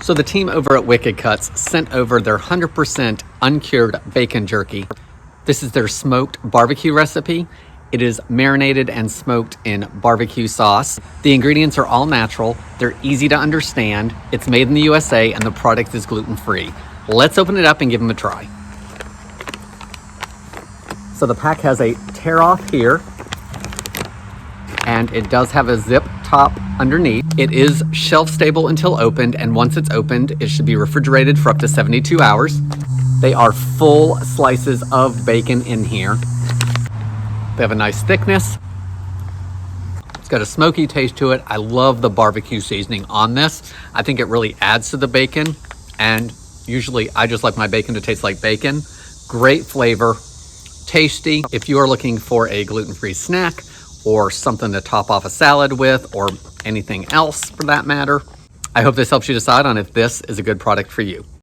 So the team over at Wicked Cuts sent over their 100% uncured bacon jerky. This is their smoked barbecue recipe. It is marinated and smoked in barbecue sauce. The ingredients are all natural. They're easy to understand. It's made in the USA and the product is gluten-free. Let's open it up and give them a try. So the pack has a tear off here, and it does have a zip top underneath. It is shelf stable until opened, and once it's opened, it should be refrigerated for up to 72 hours. They are full slices of bacon in here. They have a nice thickness. It's got a smoky taste to it. I love the barbecue seasoning on this. I think it really adds to the bacon, and usually I just like my bacon to taste like bacon. Great flavor, tasty. If you are looking for a gluten-free snack or something to top off a salad with, or anything else for that matter, I hope this helps you decide on if this is a good product for you.